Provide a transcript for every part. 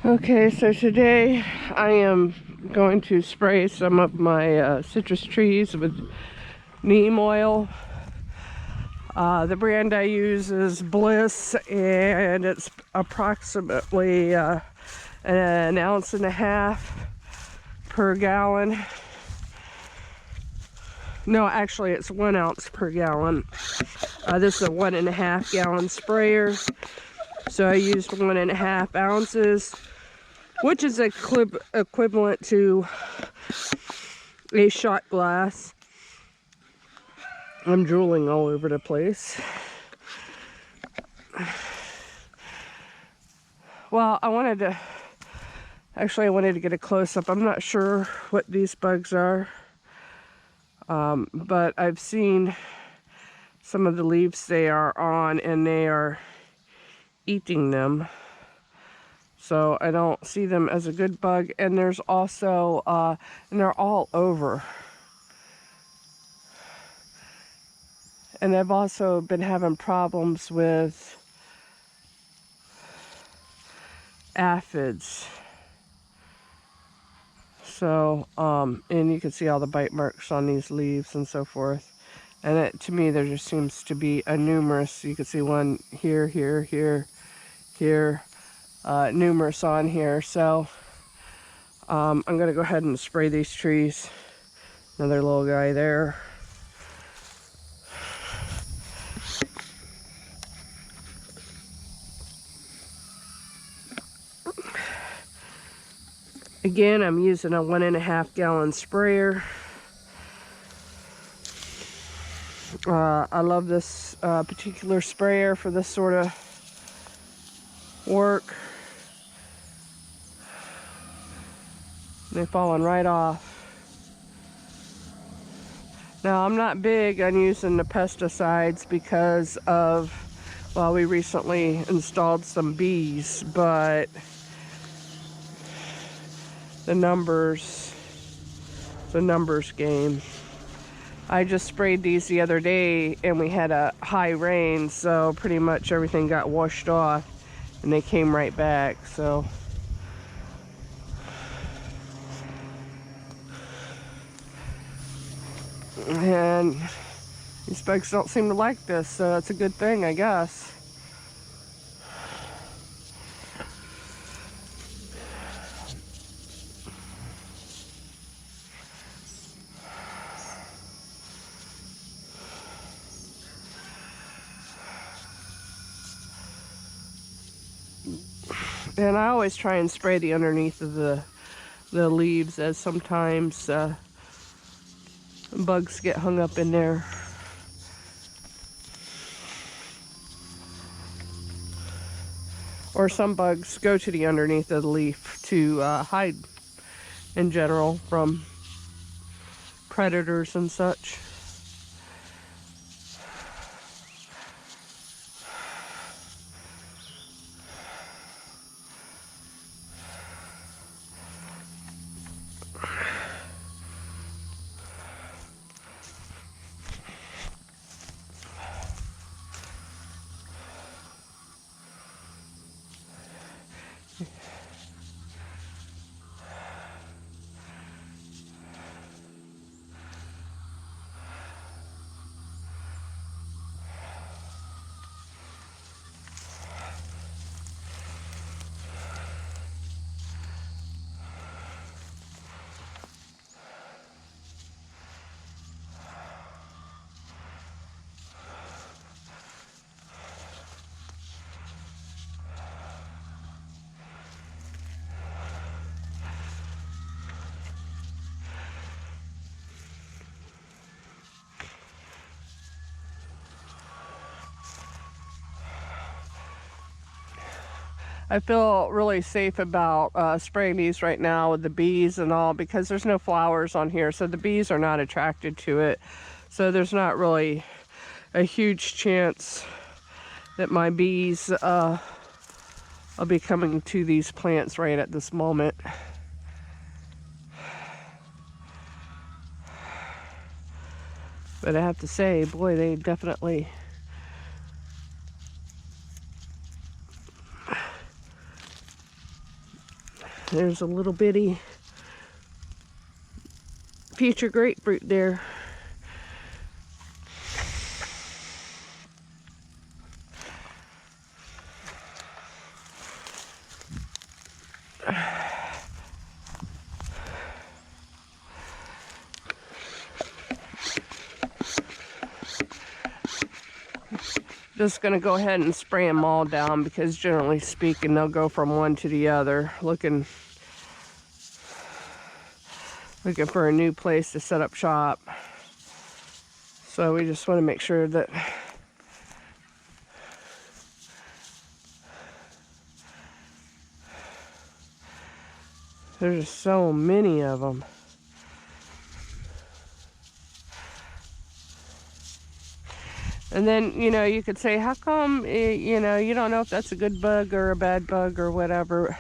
Okay, so today I am going to spray some of my citrus trees with neem oil. The brand I use is Bliss, and it's approximately an ounce and a half per gallon. No, actually it's 1 ounce per gallon. This is a 1.5 gallon sprayer, so I used 1.5 ounces, which is equivalent to a shot glass. I'm drooling all over the place. Well, I wanted to get a close-up. I'm not sure what these bugs are, but I've seen some of the leaves they are on, and they are eating them. So I don't see them as a good bug. And there's also, and they're all over. And I've also been having problems with aphids. So, and you can see all the bite marks on these leaves and so forth. And to me, there just seems to be a numerous, you can see one here, here, here, here, numerous on here. So, I'm going to go ahead and spray these trees. Another little guy there. Again, I'm using a 1.5 gallon sprayer. I love this particular sprayer for this sort of work. They're falling right off. Now, I'm not big on using the pesticides because of, well, we recently installed some bees, but the numbers game. I just sprayed these the other day and we had a high rain, so pretty much everything got washed off and they came right back. So and these bugs don't seem to like this, so that's a good thing, I guess. And I always try and spray the underneath of the leaves, as sometimes bugs get hung up in there. Or some bugs go to the underneath of the leaf to hide in general from predators and such. I feel really safe about spraying these right now with the bees and all, because there's no flowers on here, so the bees are not attracted to it. So there's not really a huge chance that my bees will be coming to these plants right at this moment. But I have to say, boy, they definitely There's a little bitty future grapefruit there. Just gonna go ahead and spray them all down because generally speaking they'll go from one to the other, looking for a new place to set up shop. So we just want to make sure that there's just so many of them. And then, you know, you could say, how come, you know, you don't know if that's a good bug or a bad bug or whatever.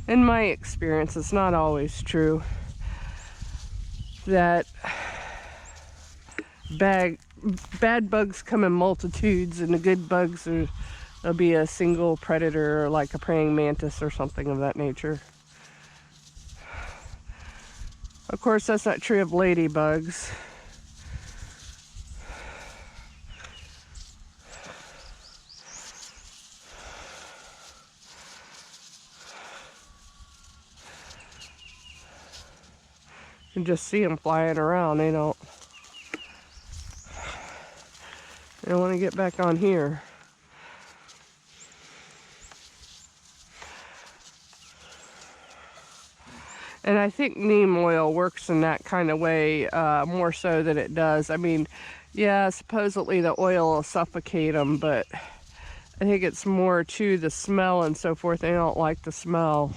In my experience, it's not always true that bad bugs come in multitudes, and the good bugs there'll be a single predator, like a praying mantis or something of that nature. Of course, that's not true of ladybugs. You just see them flying around. They don't want to get back on here. And I think neem oil works in that kind of way more so than it does. I mean, yeah, supposedly the oil will suffocate them, but I think it's more to the smell and so forth. They don't like the smell.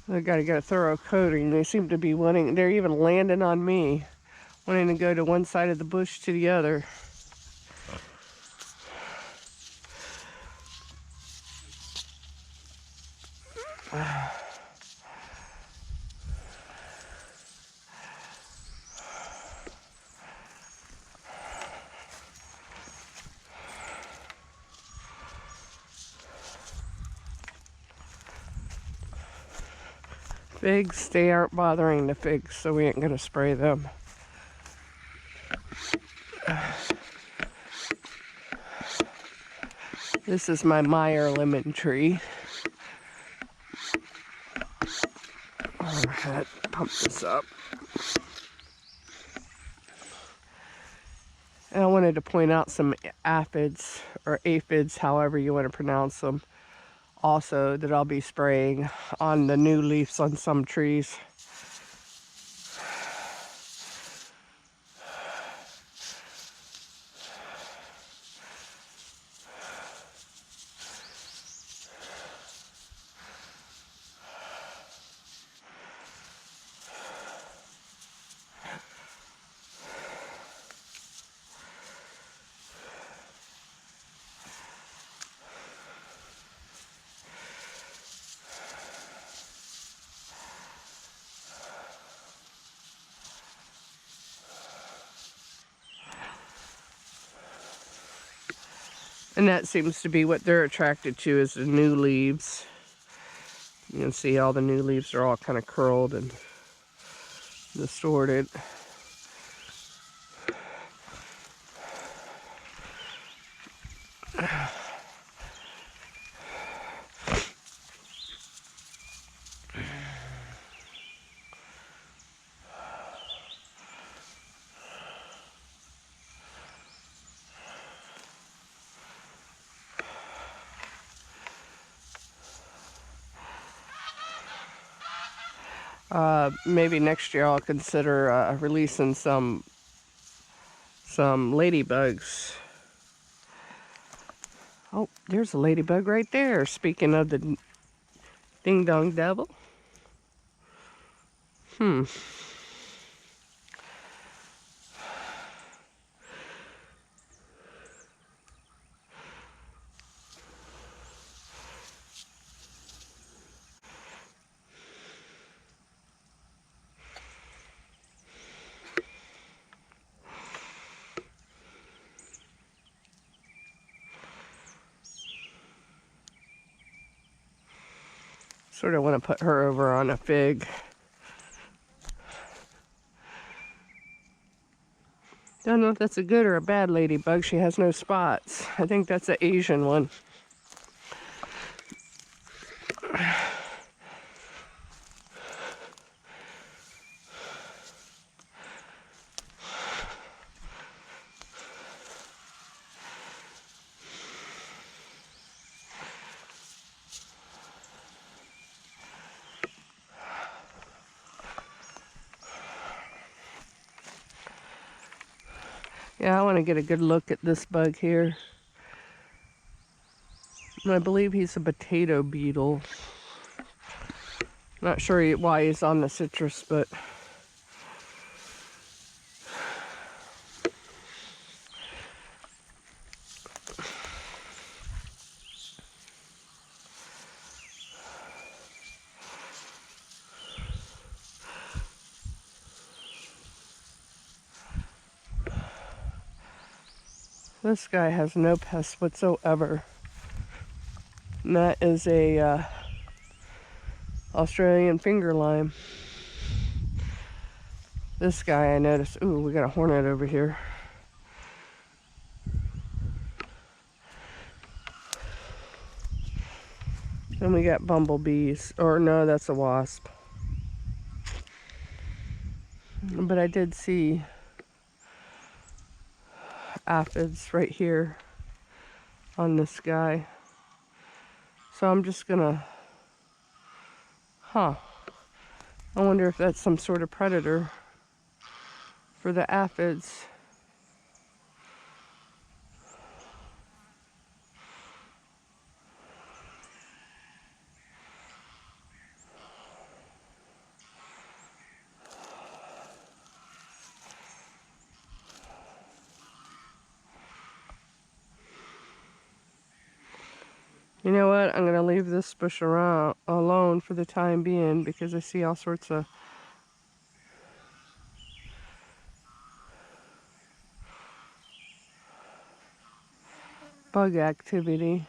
I gotta get a thorough coating. They seem to be wanting, they're even landing on me, wanting to go to one side of the bush to the other. Figs, they aren't bothering the figs, so we ain't gonna spray them. This is my Meyer lemon tree. I'll pump this up. And I wanted to point out some aphids, or aphids, however you want to pronounce them, also that I'll be spraying on the new leaves on some trees. And that seems to be what they're attracted to, is the new leaves. You can see all the new leaves are all kind of curled and distorted. Maybe next year I'll consider releasing some ladybugs. Oh, there's a ladybug right there. Speaking of the ding dong devil. Sort of want to put her over on a fig. Don't know if that's a good or a bad ladybug. She has no spots. I think that's an Asian one. Yeah, I want to get a good look at this bug here. And I believe he's a potato beetle. Not sure why he's on the citrus, but this guy has no pests whatsoever. And that is a Australian finger lime. This guy I noticed, ooh, we got a hornet over here. Then we got bumblebees, or no, that's a wasp. But I did see aphids right here on this guy. So I'm just gonna, I wonder if that's some sort of predator for the aphids. You know what? I'm going to leave this bush around alone for the time being because I see all sorts of bug activity.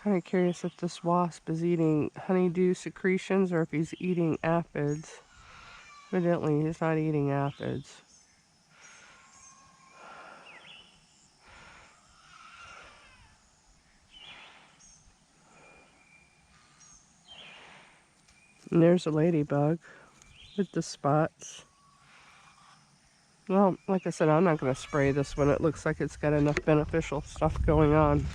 Kind of curious if this wasp is eating honeydew secretions or if he's eating aphids. Evidently, he's not eating aphids. And there's a ladybug with the spots. Well, like I said, I'm not going to spray this one. It looks like it's got enough beneficial stuff going on.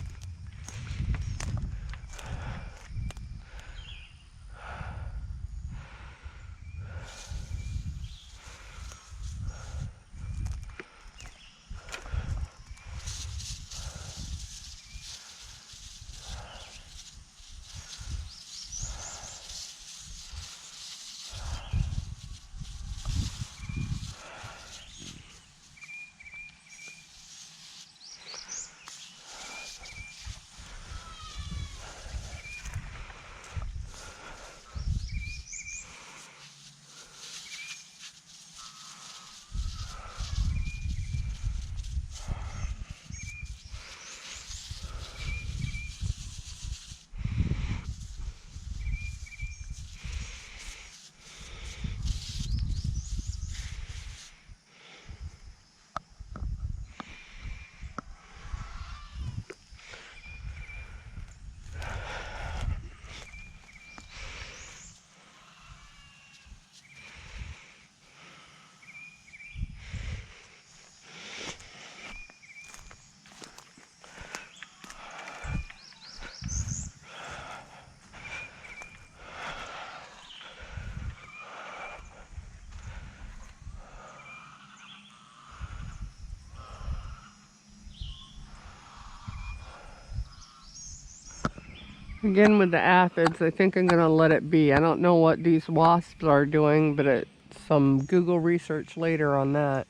Again with the aphids, I think I'm going to let it be. I don't know what these wasps are doing, but it's some Google research later on that.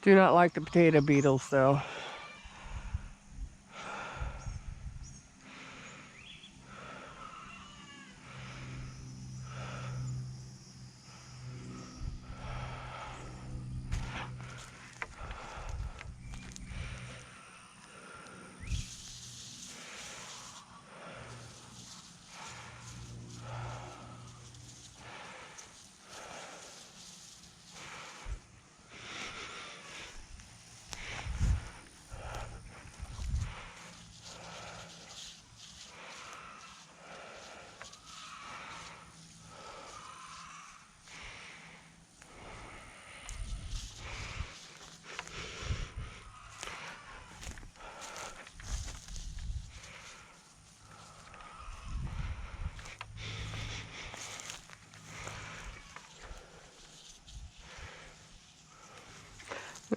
Do not like the potato beetles though.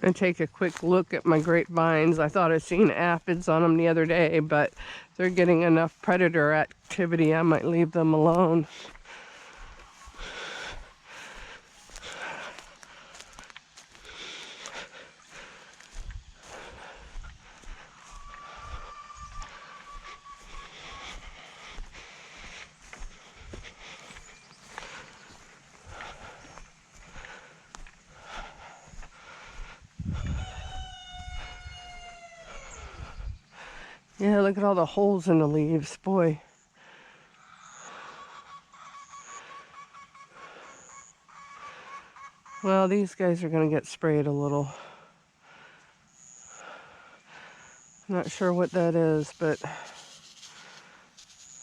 And take a quick look at my grapevines. I thought I seen aphids on them the other day, but they're getting enough predator activity. I might leave them alone. Yeah, look at all the holes in the leaves, boy. Well, these guys are going to get sprayed a little. Not sure what that is, but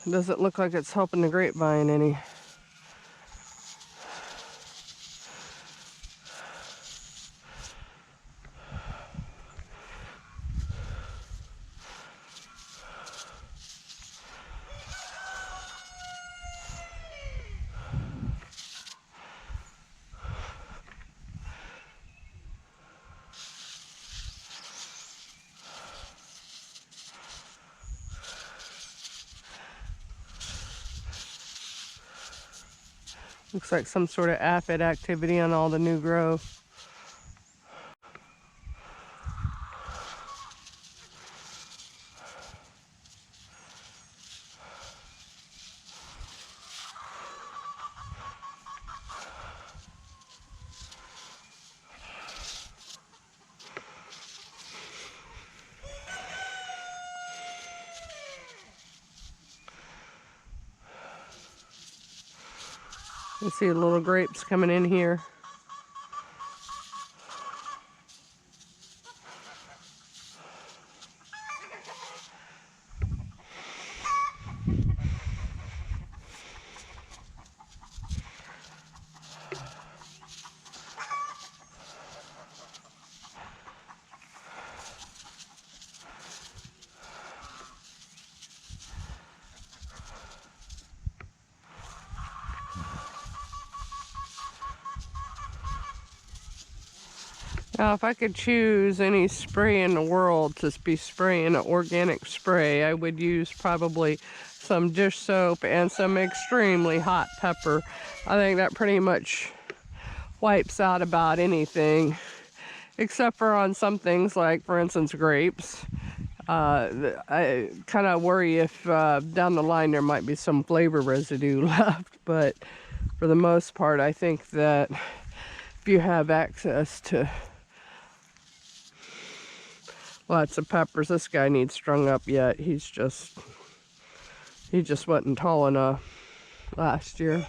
it doesn't look like it's helping the grapevine any. Looks like some sort of aphid activity on all the new growth. You see the little grapes coming in here. Now, if I could choose any spray in the world to be spraying an organic spray, I would use probably some dish soap and some extremely hot pepper. I think that pretty much wipes out about anything, except for on some things like, for instance, grapes. I kind of worry if down the line there might be some flavor residue left, but for the most part, I think that if you have access to lots of peppers. This guy needs strung up yet. He just wasn't tall enough last year.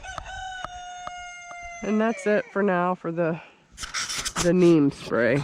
And that's it for now for the neem spray.